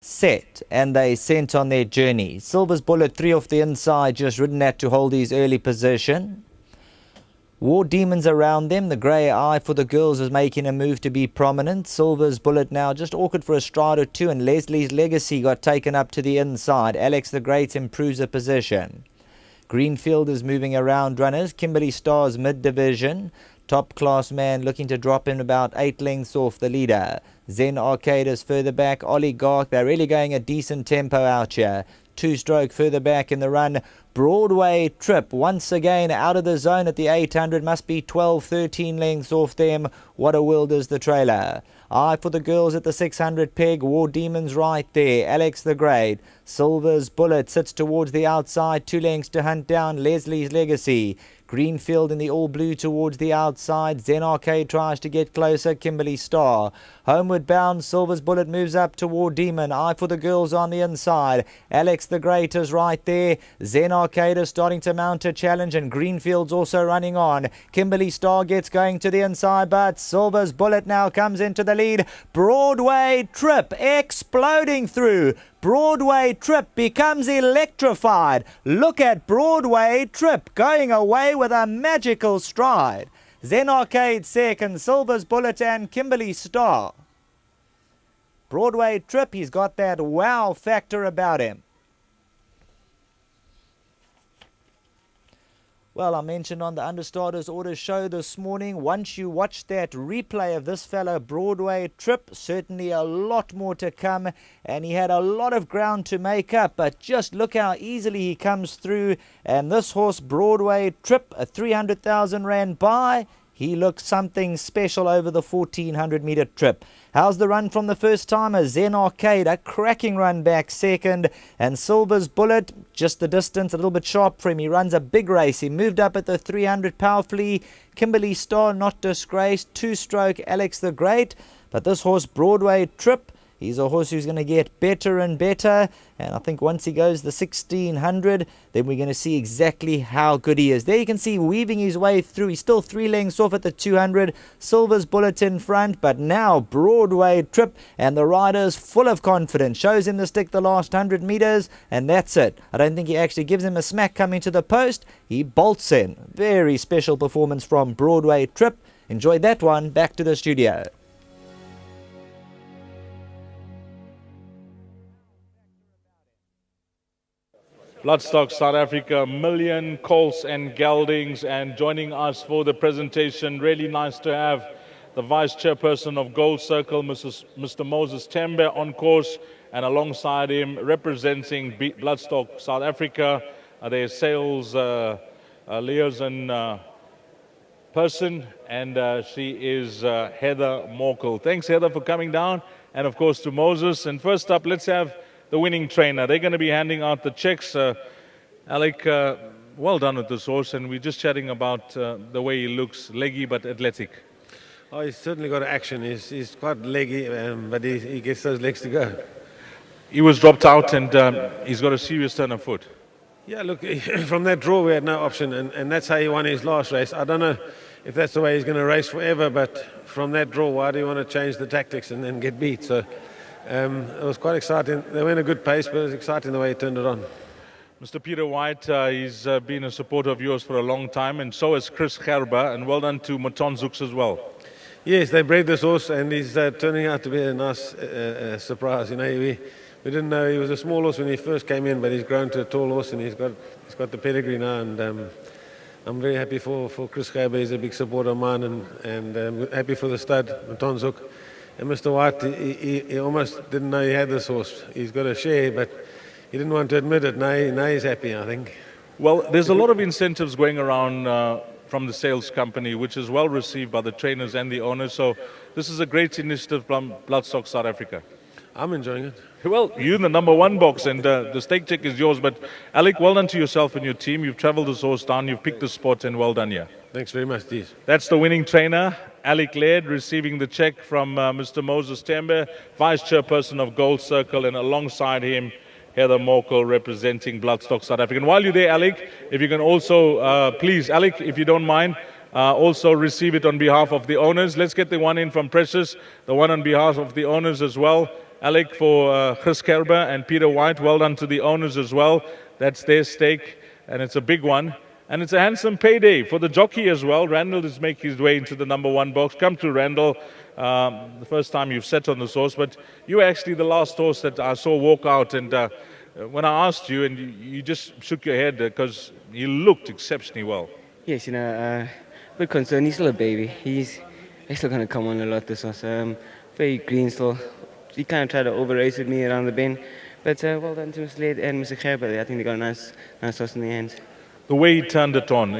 set, and they sent on their journey. Silver's Bullet 3 off the inside, just ridden that to hold his early position. War Demons around them. The grey eye for the girls is making a move to be prominent. Silver's Bullet now just awkward for a stride or two, and Leslie's Legacy got taken up to the inside. Alex the Great improves the position. Greenfield is moving around runners. Kimberly Star's mid-division. Top class man looking to drop in about 8 lengths off the leader. Zen Arcade is further back. Oligarch, they're really going a decent tempo out here. 2-stroke further back in the run. Broadway Trip once again out of the zone at the 800. Must be 12, 13 lengths off them. What a world is the trailer. Eye for the girls at the 600 peg. War Demons right there. Alex the Great. Silver's Bullet sits towards the outside. 2 lengths to hunt down Leslie's Legacy. Greenfield in the all blue towards the outside. Zen Arcade tries to get closer. Kimberly Star. Homeward bound. Silver's Bullet moves up to War Demon. Eye for the girls on the inside. Alex the Great is right there. Zen Arcade is starting to mount a challenge, and Greenfield's also running on. Kimberly Star gets going to the inside, but Silver's Bullet now comes into the lead. Broadway Trip exploding through. Broadway Trip becomes electrified. Look at Broadway Trip going away with a magical stride. Zen Arcade second, Silver's Bullet and Kimberly Star. Broadway Trip, he's got that wow factor about him. Well, I mentioned on the Understarters Order show this morning, once you watch that replay of this fellow Broadway Trip, certainly a lot more to come, and he had a lot of ground to make up, but just look how easily he comes through. And this horse Broadway Trip, a 300,000 rand buy, he looks something special over the 1400 meter trip. How's the run from the first timer? Zen Arcade, a cracking run back second. And Silver's Bullet, just the distance, a little bit sharp for him. He runs a big race. He moved up at the 300 powerfully. Kimberly Star, not disgraced. 2-stroke Alex the Great. But this horse, Broadway Trip, he's a horse who's going to get better and better. And I think once he goes the 1600, then we're going to see exactly how good he is. There you can see weaving his way through. He's still 3 lengths off at the 200. Silver's Bullet in front, but now Broadway Trip, and the rider's full of confidence. Shows him to stick the last 100 meters, and that's it. I don't think he actually gives him a smack coming to the post. He bolts in. Very special performance from Broadway Trip. Enjoyed that one. Back to the studio. Bloodstock South Africa, million colts and geldings, and joining us for the presentation, really nice to have the Vice Chairperson of Gold Circle, Mr. Moses Tembe, on course, and alongside him, representing Bloodstock South Africa, their sales liaison person, and she is Heather Morkel. Thanks, Heather, for coming down, and of course to Moses. And first up, let's have the winning trainer. They're going to be handing out the checks. Alec, well done with this horse, and we're just chatting about the way he looks, leggy but athletic. Oh, he's certainly got action. He's quite leggy, but he gets those legs to go. He was dropped out, and he's got a serious turn of foot. Yeah, look, from that draw we had no option, and that's how he won his last race. I don't know if that's the way he's going to race forever, but from that draw, why do you want to change the tactics and then get beat? So it was quite exciting. They went a good pace, but it was exciting the way he turned it on. Mr. Peter White, he's been a supporter of yours for a long time, and so has Chris Gerber, and well done to Maton Zooks as well. Yes, they bred this horse, and he's turning out to be a nice surprise. You know, we didn't know he was a small horse when he first came in, but he's grown to a tall horse, and he's got the pedigree now, and I'm very happy for Chris Gerber. He's a big supporter of mine, and happy for the stud, Maton Zook. And Mr. White, he almost didn't know he had this horse. He's got a share, but he didn't want to admit it. Now he's happy, I think. Well, there's a lot of incentives going around from the sales company, which is well received by the trainers and the owners. So this is a great initiative from Bloodstock South Africa. I'm enjoying it. Well, you're in the number 1 box, and the stake check is yours. But Alec, well done to yourself and your team. You've travelled this horse down, you've picked the spot, and well done here. Thanks very much, Dees. That's the winning trainer, Alec Laird, receiving the check from Mr. Moses Tembe, Vice Chairperson of Gold Circle, and alongside him, Heather Morkel, representing Bloodstock South Africa. And while you're there, Alec, if you can also, please, Alec, if you don't mind, also receive it on behalf of the owners. Let's get the one in from Precious, the one on behalf of the owners as well. Alec for Chris Kerber and Peter White. Well done to the owners as well. That's their stake, and it's a big one. And it's a handsome payday for the jockey as well. Randall is making his way into the number 1 box. Come to Randall. The first time you've sat on this horse, but you were actually the last horse that I saw walk out. And when I asked you, and you just shook your head because you looked exceptionally well. Yes, a bit concerned. He's still a baby. He's still going to come on a lot this horse. Very green still. He kind of tried to over-race with me around the bend. But well done to Mr. Led and Mr. Gerber. I think they got a nice horse in the hands. The way he turned it on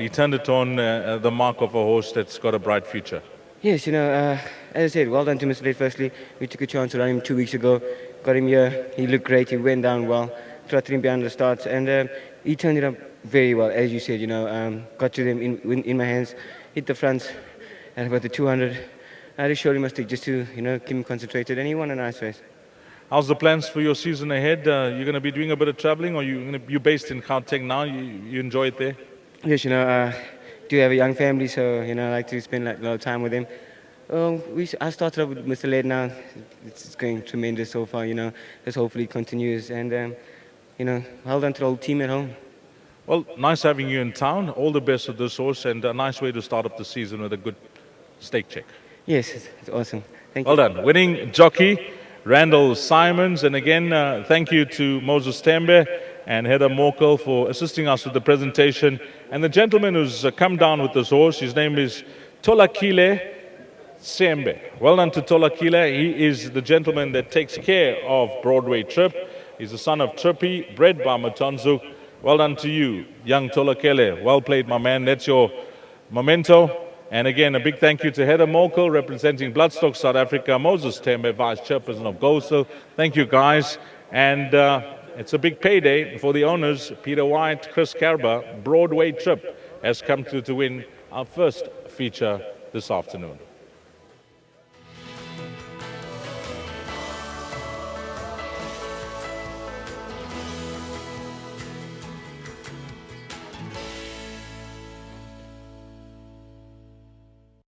the mark of a horse that's got a bright future. Yes, as I said, well done to Mr. Led firstly. We took a chance around him 2 weeks ago. Got him here. He looked great. He went down well. Trotted him behind the starts. And he turned it up very well, as you said, got to them in my hands. Hit the fronts at about the 200. I just showed him a stick just to, keep him concentrated, and he won a nice race. How's the plans for your season ahead? You're going to be doing a bit of traveling, or you're based in Gauteng now? You enjoy it there? Yes, I do have a young family, so, I like to spend a lot of time with them. I started up with Mr. Led now. It's going tremendous so far, Just hopefully it continues. And, well done to the whole team at home. Well, nice having you in town. All the best with this horse, and a nice way to start up the season with a good stake check. Yes, it's awesome. Thank you. Well done. Winning jockey, Randall Simons. And again, thank you to Moses Tembe and Heather Morkel for assisting us with the presentation. And the gentleman who's come down with this horse, his name is Tolakile Sembe. Well done to Tolakile. He is the gentleman that takes care of Broadway Trip. He's the son of Trippy, bred by Matanzuk. Well done to you, young Tolakile. Well played, my man. That's your memento. And again, a big thank you to Heather Morkel, representing Bloodstock South Africa, Moses Tembe, Vice Chairperson of GoldCircle. Thank you, guys. And it's a big payday for the owners. Peter White, Chris Kerber, Broadway Trip has come through to win our first feature this afternoon.